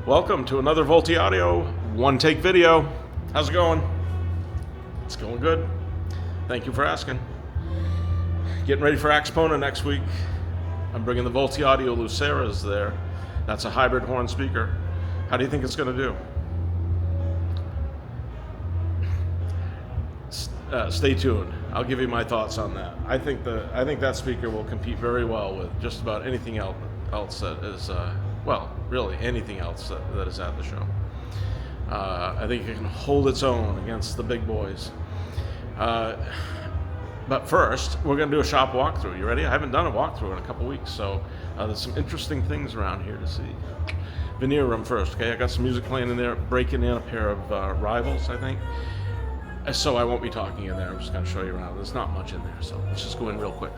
Welcome to another Volti Audio one-take video. How's it going? It's going good. Thank you for asking. Getting ready for AXPONA next week. I'm bringing the Volti Audio Luceras there. That's a hybrid horn speaker. How do you think it's going to do? Stay tuned. I'll give you my thoughts on that. I think that speaker will compete very well with just about anything else that is, really anything else that is at the show. I think it can hold its own against the big boys. But first, we're going to do a shop walkthrough. You ready? I haven't done a walkthrough in a couple weeks, so there's some interesting things around here to see. Veneer room first, okay? I got some music playing in there, breaking in a pair of rivals, I think. So I won't be talking in there. I'm just going to show you around. There's not much in there, so let's just go in real quick.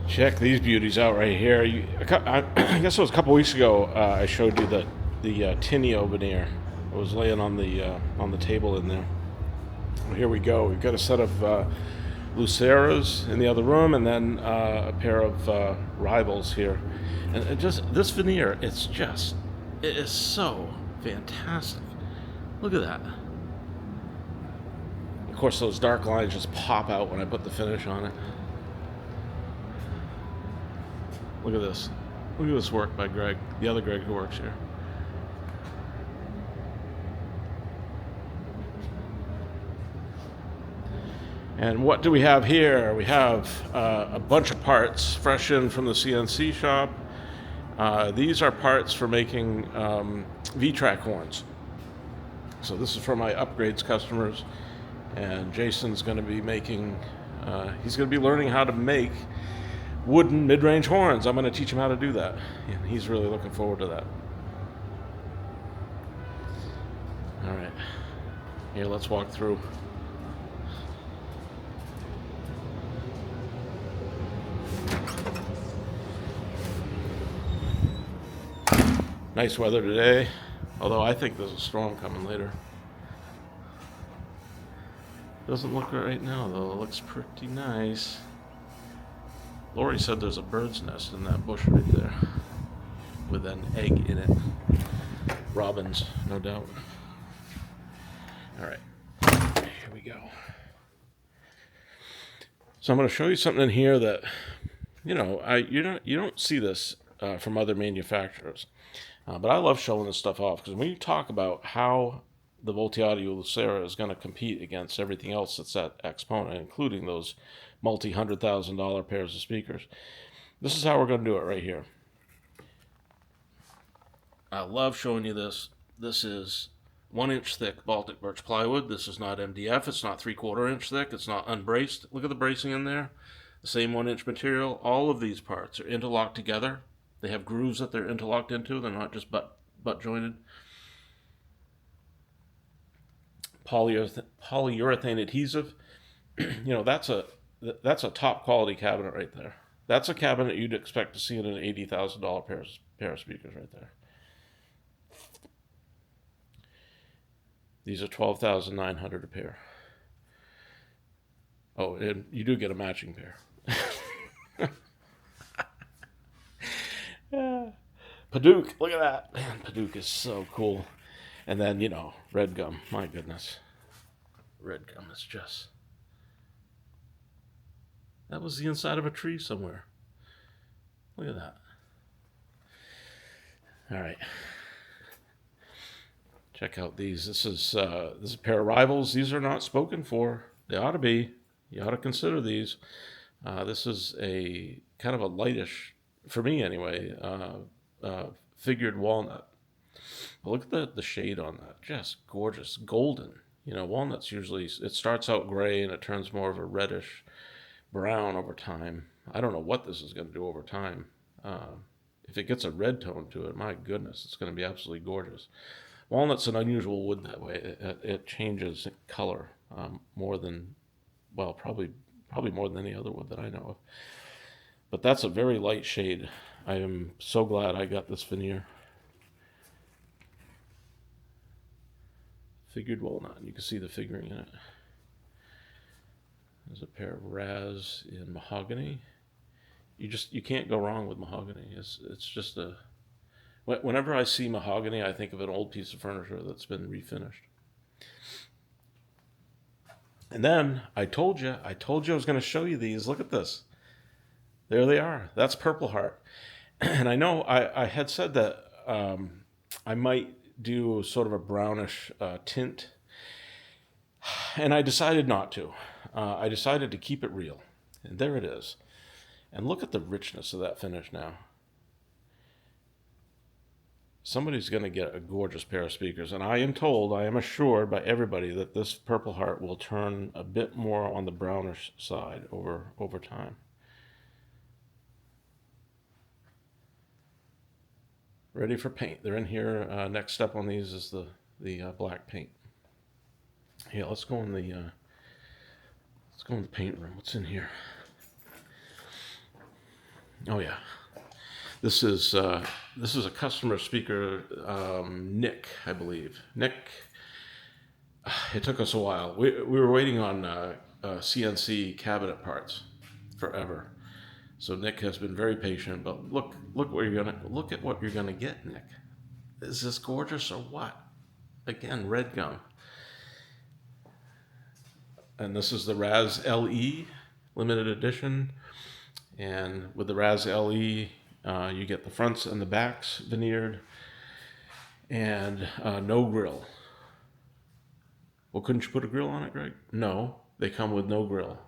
Check these beauties out right here. I guess it was a couple weeks ago I showed you the Tinio veneer. It was laying on the table in there. Well, here we go. We've got a set of Luceras in the other room, and then a pair of rivals here. And just this veneer, it is so fantastic. Look at that. Of course, those dark lines just pop out when I put the finish on it. Look at this. Look at this work by Greg, the other Greg who works here. And what do we have here? We have a bunch of parts fresh in from the CNC shop. These are parts for making V-track horns. So this is for my upgrades customers. And Jason's going to be making, he's going to be learning how to make wooden mid-range horns. I'm going to teach him how to do that. And he's really looking forward to that. All right. Here, let's walk through. Nice weather today, although I think there's a storm coming later. Doesn't look right now, though. It looks pretty nice. Lori said there's a bird's nest in that bush right there with an egg in it. Robins, no doubt. All right, here we go. So I'm going to show you something in here that, you don't see this from other manufacturers. But I love showing this stuff off because when you talk about how the Volti Audio Lucera is going to compete against everything else that's at AXPONA, including those multi-$100,000 pairs of speakers, this is how we're going to do it right here. I love showing you this. This is 1-inch thick Baltic birch plywood. This is not MDF. It's not 3/4 inch thick. It's not unbraced. Look at the bracing in there. The same 1-inch material. All of these parts are interlocked together. They have grooves that they're interlocked into. They're not just butt jointed. Polyurethane adhesive. That's a top quality cabinet right there. That's a cabinet you'd expect to see in an $80,000 pair of speakers right there. These are $12,900 a pair. Oh, and you do get a matching pair. Paduke, look at that. Man, Paduke is so cool. And then, red gum. My goodness. red gum is just... That was the inside of a tree somewhere. Look at that. All right. Check out these. This is a pair of rivals. These are not spoken for. They ought to be. You ought to consider these. This is a kind of a lightish, for me anyway, figured walnut. But look at the shade on that. Just gorgeous. Golden. You know, walnuts usually, it starts out gray and it turns more of a reddish brown over time. I don't know what this is going to do over time. If it gets a red tone to it, my goodness, it's going to be absolutely gorgeous. Walnut's an unusual wood that way. It changes color more than, well, probably more than any other wood that I know of. But that's a very light shade. I am so glad I got this veneer. Figured walnut. You can see the figuring in it. There's a pair of Raz in mahogany. You can't go wrong with mahogany. It's just a... Whenever I see mahogany, I think of an old piece of furniture that's been refinished. And then I told you I was going to show you these. Look at this. There they are. That's Purple Heart. And I know I had said that I might do sort of a brownish tint. And I decided not to. I decided to keep it real. And there it is. And look at the richness of that finish now. Somebody's going to get a gorgeous pair of speakers. And I am assured by everybody that this Purple Heart will turn a bit more on the brownish side over time. Ready for paint. They're in here. Next step on these is the black paint. Yeah, let's go in the paint room. What's in here? Oh yeah. This is a customer speaker, Nick, I believe. Nick, it took us a while. We were waiting on CNC cabinet parts forever. So Nick has been very patient. But look at what you're gonna get, Nick. Is this gorgeous or what? Again, red gum. And this is the Raz LE limited edition. And with the Raz LE, you get the fronts and the backs veneered, and no grill. Well, couldn't you put a grill on it, Greg? No, they come with no grill.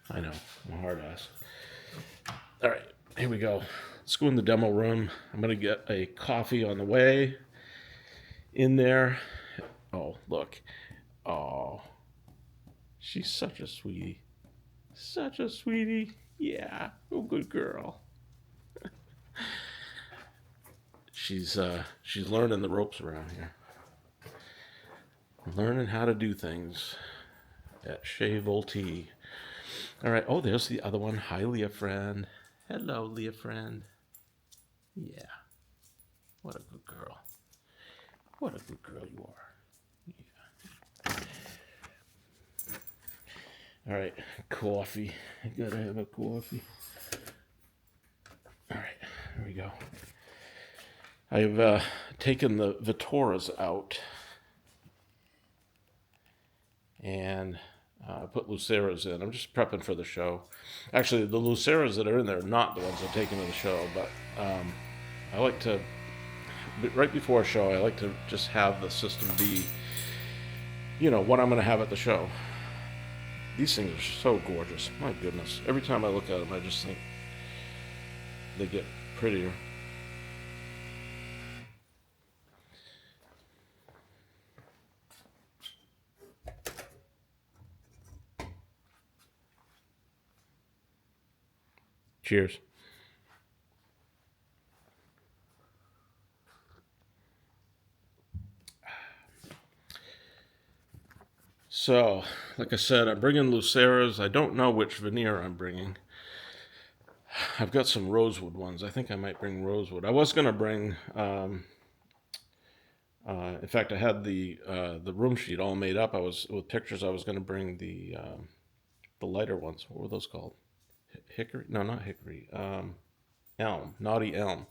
I know, I'm a hard ass. All right, here we go. Let's go in the demo room. I'm gonna get a coffee on the way in there. Oh, look. Oh, she's such a sweetie. Such a sweetie. Yeah, oh, good girl. She's learning the ropes around here. Learning how to do things at Chez Volti. All right. Oh, there's the other one. Hi, Leah friend. Hello, Leah friend. Yeah. What a good girl. What a good girl you are. Yeah. All right, coffee. I gotta have a coffee. All right, here we go. I've taken the Vitoras out and put Luceras in. I'm just prepping for the show. Actually, the Luceras that are in there are not the ones I've taken to the show, but I like to, right before a show, I like to just have the system be, you know, what I'm going to have at the show. These things are so gorgeous. My goodness. Every time I look at them, I just think they get prettier. Cheers. So, like I said, I'm bringing Luceras. I don't know which veneer I'm bringing. I've got some rosewood ones. I think I might bring rosewood. I was going to bring, in fact, I had the room sheet all made up. With pictures. I was going to bring the lighter ones. What were those called? Hickory? No, not hickory. Elm. Naughty elm.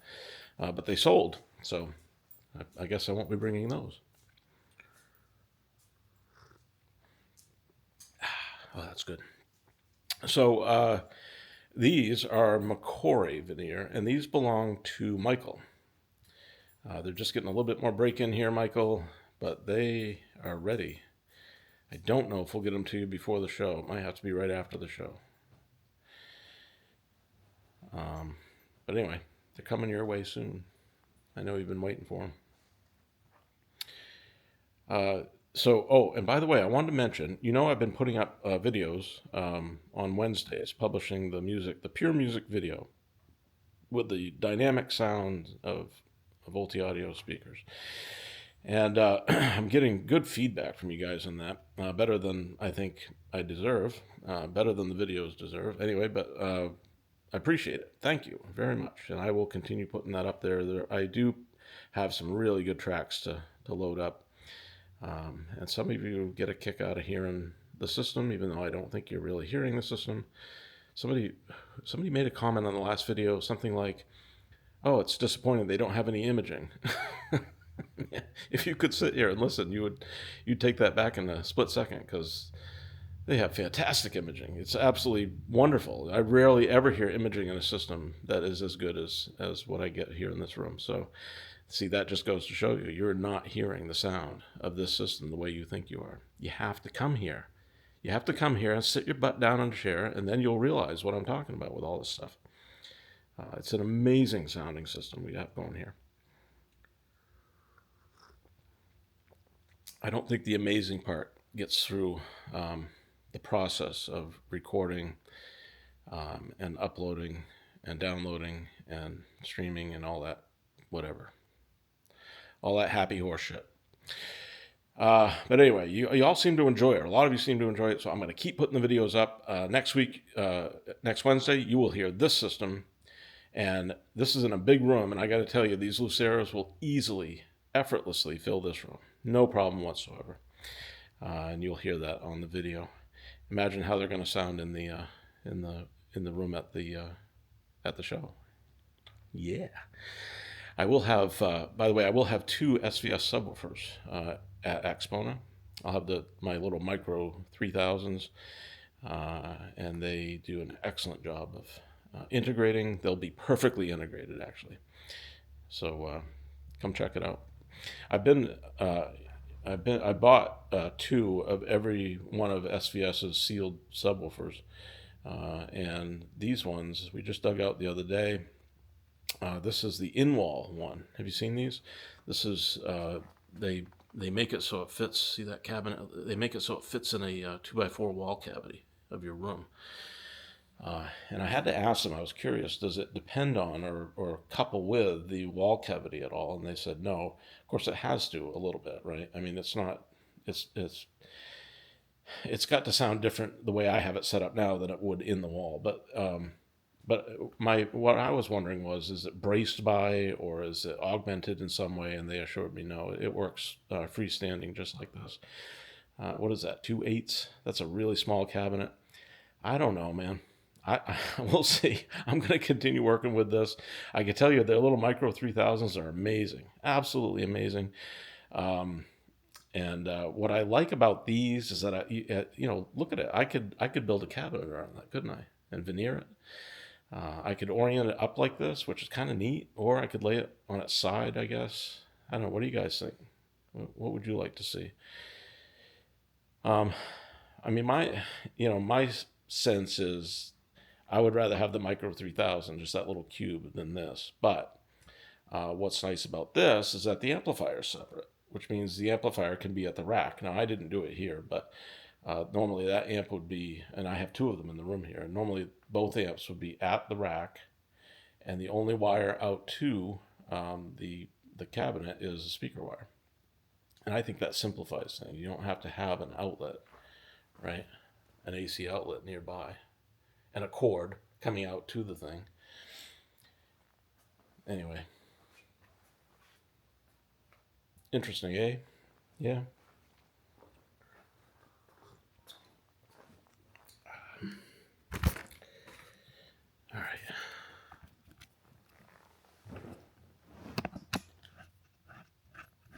But they sold. So I guess I won't be bringing those. Oh, that's good. So these are McCory veneer, and these belong to Michael. They're just getting a little bit more break in here, Michael, but they are ready. I don't know if we'll get them to you before the show. It might have to be right after the show. But anyway, they're coming your way soon. I know you've been waiting for them. And by the way, I wanted to mention, I've been putting up videos on Wednesdays, publishing the pure music video with the dynamic sound of Volti Audio speakers. And I'm getting good feedback from you guys on that, better than I think I deserve, better than the videos deserve. Anyway, but I appreciate it. Thank you very much. And I will continue putting that up there. I do have some really good tracks to load up. And some of you get a kick out of hearing the system, even though I don't think you're really hearing the system. Somebody made a comment on the last video, something like, "Oh, it's disappointing they don't have any imaging." If you could sit here and listen, you'd take that back in a split second, because they have fantastic imaging. It's absolutely wonderful. I rarely ever hear imaging in a system that is as good as what I get here in this room. So, see, that just goes to show you're not hearing the sound of this system the way you think you are. You have to come here. You have to come here and sit your butt down on a chair, and then you'll realize what I'm talking about with all this stuff. It's an amazing sounding system we have going here. I don't think the amazing part gets through the process of recording and uploading and downloading and streaming and all that, whatever. All that happy horse shit. But anyway, you all seem to enjoy it. A lot of you seem to enjoy it, so I'm going to keep putting the videos up. Next week, next Wednesday, you will hear this system. And this is in a big room, and I got to tell you, these Luceras will easily, effortlessly fill this room. No problem whatsoever. And you'll hear that on the video. Imagine how they're going to sound in the room at the show. Yeah. I will have, by the way, I will have 2 SVS subwoofers at AXPONA. I'll have my little micro 3000s, and they do an excellent job of integrating. They'll be perfectly integrated, actually. So come check it out. I bought 2 of every one of SVS's sealed subwoofers, and these ones we just dug out the other day. This is the in-wall one. Have you seen these? This is they make it so it fits. See that cabinet? They make it so it fits in a 2x4 wall cavity of your room. And I had to ask them, I was curious, does it depend on or couple with the wall cavity at all? And they said no. Of course, it has to a little bit, right? I mean, it's got to sound different the way I have it set up now than it would in the wall. But what I was wondering was, is it braced by or is it augmented in some way? And they assured me no, it works freestanding just like this. What is that, 2/8? That's a really small cabinet. I don't know, man. We'll see. I'm going to continue working with this. I can tell you their little micro 3000s are amazing, absolutely amazing. And what I like about these is that look at it. I could build a cabinet around that, couldn't I? And veneer it. I could orient it up like this, which is kind of neat, or I could lay it on its side, I guess. I don't know. What do you guys think? What would you like to see? I mean, my sense is I would rather have the micro 3000, just that little cube, than this. But what's nice about this is that the amplifier is separate, which means the amplifier can be at the rack. Now, I didn't do it here, but normally that amp would be, and I have 2 of them in the room here, normally both amps would be at the rack, and the only wire out to the cabinet is a speaker wire. And I think that simplifies things. You don't have to have an outlet, right? An AC outlet nearby, and a cord coming out to the thing. Anyway. Interesting, eh? Yeah. All right.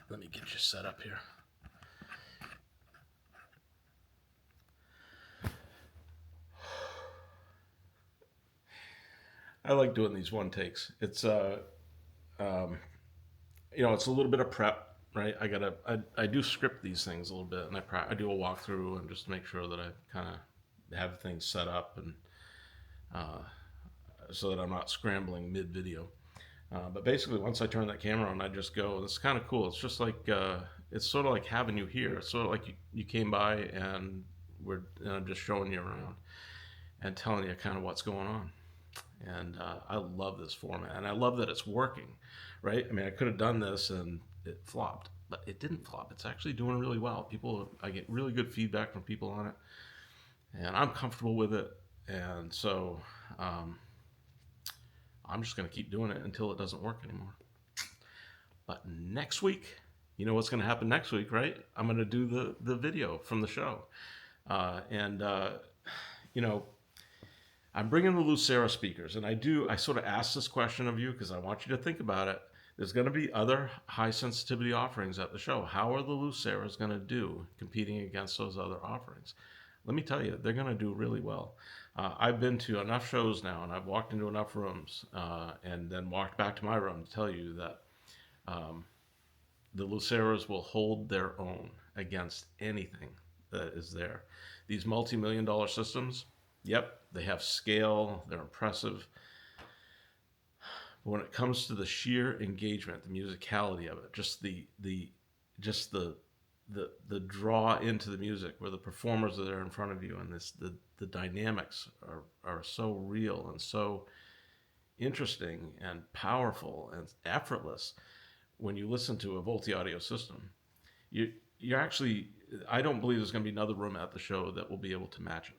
Let me get you set up here. I like doing these one takes. It's um, it's a little bit of prep, right? I do script these things a little bit, and I do a walkthrough and just make sure that I kind of have things set up and uh, so that I'm not scrambling mid video. But basically, once I turn that camera on, I just go. It's kind of cool. It's just like it's sort of like having you here. It's sort of like you came by and I'm just showing you around and telling you kind of what's going on. And I love this format, and I love that it's working, right? I mean, I could have done this and it flopped, but it didn't flop. It's actually doing really well. I get really good feedback from people on it, and I'm comfortable with it. And so I'm just going to keep doing it until it doesn't work anymore. But next week, you know what's going to happen next week, right? I'm going to do the video from the show. And I'm bringing the Lucera speakers. And I sort of ask this question of you because I want you to think about it. There's going to be other high sensitivity offerings at the show. How are the Luceras going to do competing against those other offerings? Let me tell you, they're going to do really well. I've been to enough shows now, and I've walked into enough rooms, and then walked back to my room to tell you that the Luceras will hold their own against anything that is there. These multi-million-dollar systems, yep, they have scale, they're impressive. But when it comes to the sheer engagement, the musicality of it, just the draw into the music, where the performers are there in front of you, and the dynamics are so real and so interesting and powerful and effortless when you listen to a Volti audio system. You're actually, I don't believe there's going to be another room at the show that will be able to match it.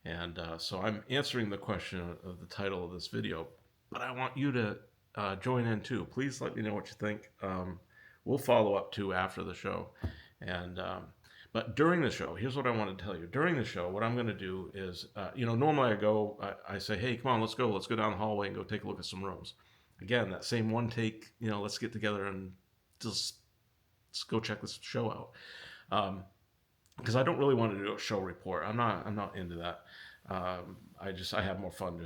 And so I'm answering the question of the title of this video, but I want you to join in too. Please let me know what you think. We'll follow up too after the show. And but during the show, here's what I want to tell you. During the show, what I'm going to do is, normally I say, hey, come on, let's go down the hallway and go take a look at some rooms. Again, that same one take, let's get together and just let's go check this show out. Because I don't really want to do a show report. I'm not into that. I have more fun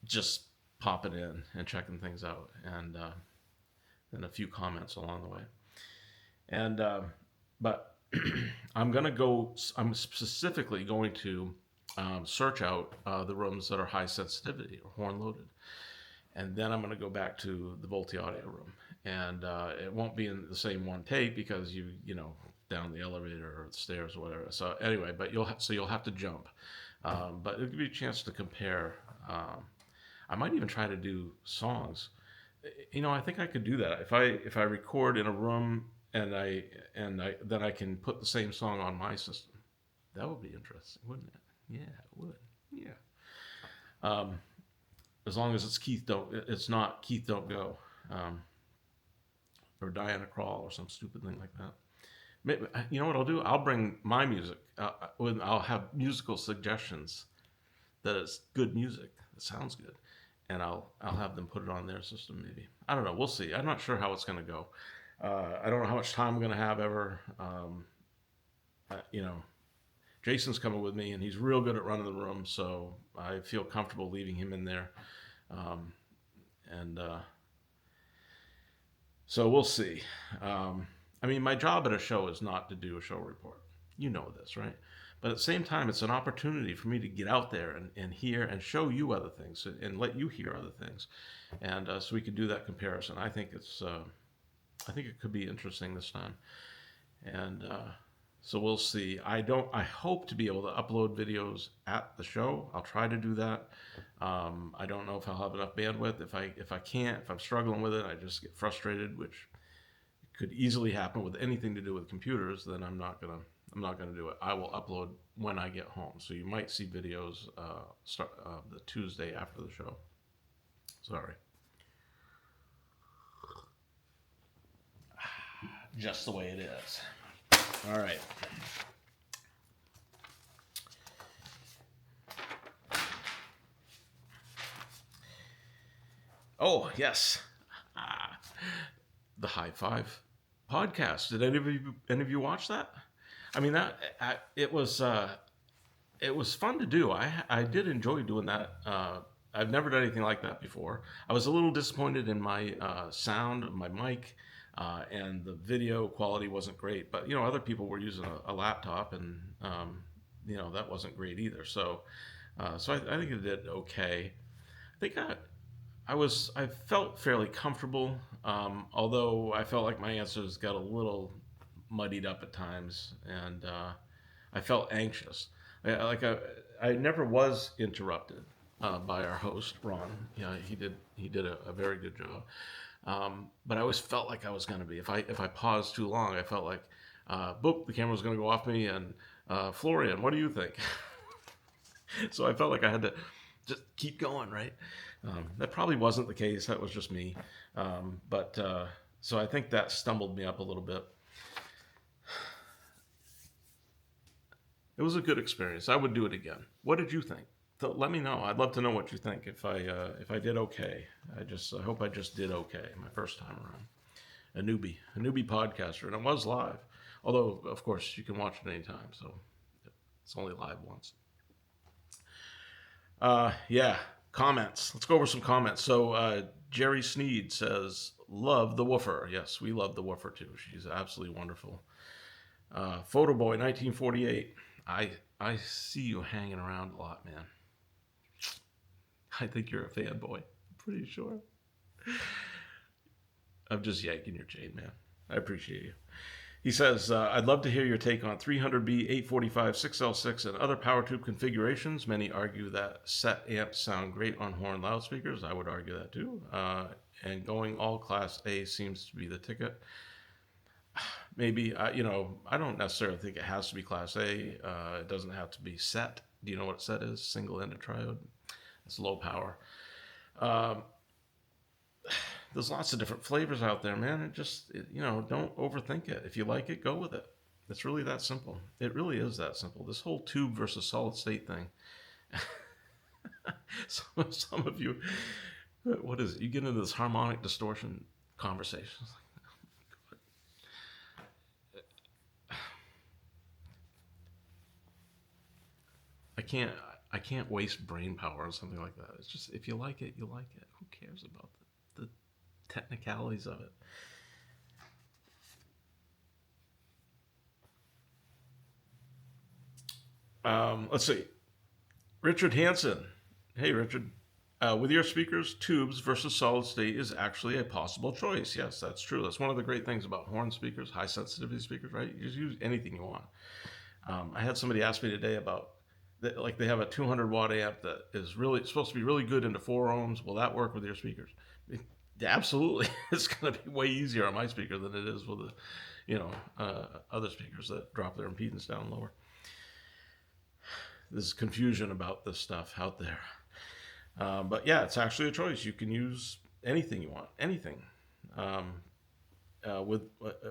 just popping in and checking things out, and then a few comments along the way. And but I'm specifically going to search out the rooms that are high sensitivity or horn loaded, and then I'm going to go back to the Volti audio room, and it won't be in the same one take because you down the elevator or the stairs or whatever. So anyway, but you'll have to jump, but it'll give you a chance to compare. I might even try to do songs. I think I could do that if I record in a room and then I can put the same song on my system. That would be interesting, wouldn't it? Yeah, it would. Yeah. As long as it's not Keith Don't Go, or Diana Krall or some stupid thing like that. Maybe, you know what I'll do? I'll bring my music. I'll have musical suggestions that it's good music, that sounds good, and I'll have them put it on their system. Maybe, I don't know. We'll see. I'm not sure how it's going to go. I don't know how much time I'm going to have ever. Jason's coming with me, and he's real good at running the room, so I feel comfortable leaving him in there. So we'll see. My job at a show is not to do a show report. You know this, right? But at the same time, it's an opportunity for me to get out there and hear and show you other things and let you hear other things. And so we can do that comparison. I think it could be interesting this time. And so we'll see. I hope to be able to upload videos at the show. I'll try to do that. I don't know if I'll have enough bandwidth. If I can't, if I'm struggling with it, I just get frustrated, which could easily happen with anything to do with computers. Then I'm not gonna do it. I will upload when I get home. So you might see videos the Tuesday after the show. Sorry. Just the way it is. All right. Oh, yes. The High Five podcast. Did any of you watch that? It was fun to do. I did enjoy doing that I've never done anything like that before. I was a little disappointed in my sound, my mic, and the video quality wasn't great. But other people were using a laptop, and that wasn't great either. So I think it did okay. I think I felt fairly comfortable, although I felt like my answers got a little muddied up at times, and I felt anxious. I never was interrupted by our host Ron. He did a very good job, but I always felt like I was going to be. If I paused too long, I felt like, boop, the camera was going to go off me, and Florian, what do you think? So I felt like I had to just keep going, right? That probably wasn't the case. That was just me. But so I think that stumbled me up a little bit. It was a good experience. I would do it again. What did you think? So let me know. I'd love to know what you think. If I did okay, I hope I just did okay my first time around. A newbie podcaster, and it was live. Although of course you can watch it anytime, so it's only live once. Yeah, comments. Let's go over some comments. So Jerry Sneed says, "Love the woofer." Yes, we love the woofer too. She's absolutely wonderful. Photo Boy 1948. I see you hanging around a lot, man. I think you're a fanboy. I'm pretty sure. I'm just yanking your chain, man. I appreciate you. He says, I'd love to hear your take on 300B, 845, 6L6, and other power tube configurations. Many argue that set amps sound great on horn loudspeakers. I would argue that too. And going all Class A seems to be the ticket. Maybe, I don't necessarily think it has to be Class A. It doesn't have to be set. Do you know what set is? Single-ended triode. It's low power. There's lots of different flavors out there, man. Don't overthink it. If you like it, go with it. It's really that simple. It really is that simple. This whole tube versus solid state thing. Some of you, what is it? You get into this harmonic distortion conversation. I can't waste brain power on something like that. It's just, if you like it, you like it. Who cares about the technicalities of it? Let's see. Richard Hansen. Hey, Richard. With your speakers, tubes versus solid state is actually a possible choice. Yes, that's true. That's one of the great things about horn speakers, high sensitivity speakers, right? You just use anything you want. I had somebody ask me today about, like, they have a 200 watt amp that is really supposed to be really good into 4 ohms. Will that work with your speakers? Absolutely. It's going to be way easier on my speaker than it is with other speakers that drop their impedance down lower. There's confusion about this stuff out there. But yeah, it's actually a choice. You can use anything you want, anything. With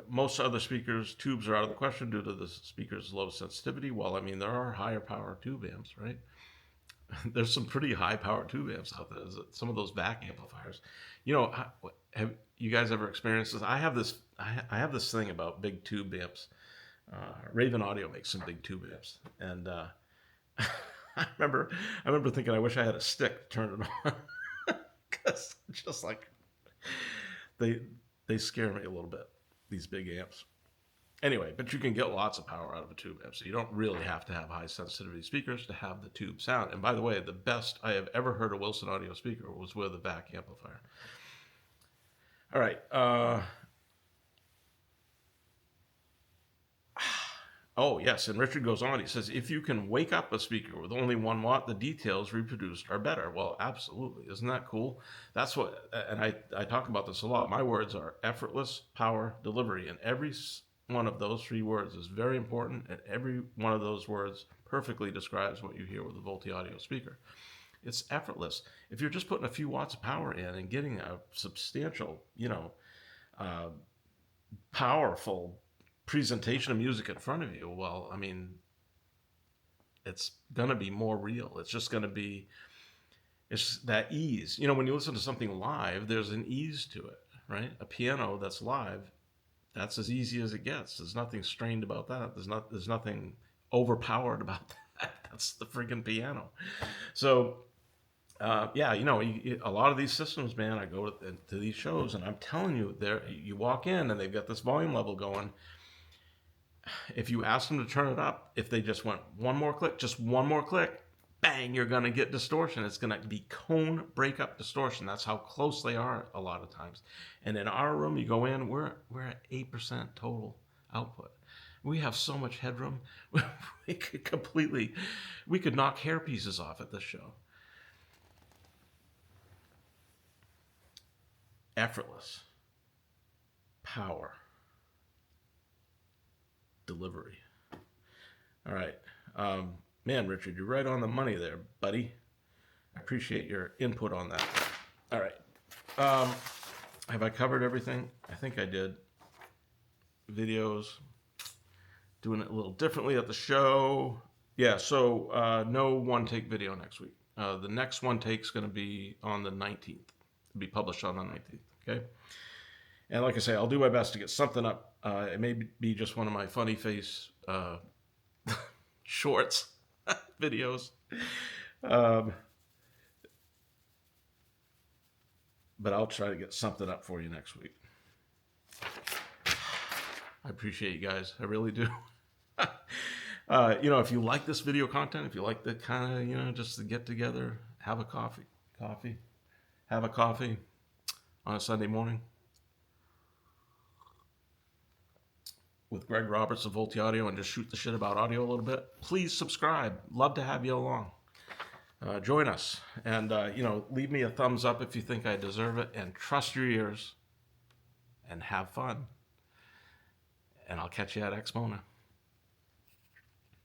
most other speakers, tubes are out of the question due to the speaker's low sensitivity. Well, I mean, there are higher power tube amps, right? There's some pretty high power tube amps out there. Some of those back amplifiers. Have you guys ever experienced this? I have this thing about big tube amps. Raven Audio makes some big tube amps, and I remember thinking, I wish I had a stick to turn it on, because just like they scare me a little bit, these big amps. Anyway, but you can get lots of power out of a tube amp, so you don't really have to have high sensitivity speakers to have the tube sound. And by the way, the best I have ever heard a Wilson Audio speaker was with a back amplifier. All right. Oh, yes, and Richard goes on. He says, if you can wake up a speaker with only 1 watt, the details reproduced are better. Well, absolutely. Isn't that cool? That's what, and I talk about this a lot. My words are effortless power delivery, and every one of those 3 words is very important, and every one of those words perfectly describes what you hear with a Volti Audio speaker. It's effortless. If you're just putting a few watts of power in and getting a substantial, powerful presentation of music in front of you, well, I mean, it's going to be more real. It's just going to be, it's that ease. When you listen to something live, there's an ease to it, right? A piano that's live, that's as easy as it gets. There's nothing strained about that. There's nothing overpowered about that. That's the friggin' piano. So Yeah, a lot of these systems, man, I go to these shows and I'm telling you, you walk in and they've got this volume level going. If you ask them to turn it up, if they just went one more click, just one more click, bang, you're going to get distortion. It's going to be cone breakup distortion. That's how close they are a lot of times. And in our room, you go in, we're at 8% total output. We have so much headroom. we could knock hair pieces off at this show. Effortless power delivery. All right. Man, Richard, you're right on the money there, buddy. I appreciate your input on that. All right. Have I covered everything? I think I did. Videos. Doing it a little differently at the show. Yeah, so no one-take video next week. The next one-take's going to be on the 19th. It'll be published on the 19th, okay? And like I say, I'll do my best to get something up. It may be just one of my funny face shorts videos. But I'll try to get something up for you next week. I appreciate you guys. I really do. If you like this video content, if you like the kind of, just to get together, have a coffee, have a coffee on a Sunday morning with Greg Roberts of Volti Audio and just shoot the shit about audio a little bit, please subscribe. Love to have you along. Join us. And, leave me a thumbs up if you think I deserve it. And trust your ears. And have fun. And I'll catch you at AXPONA.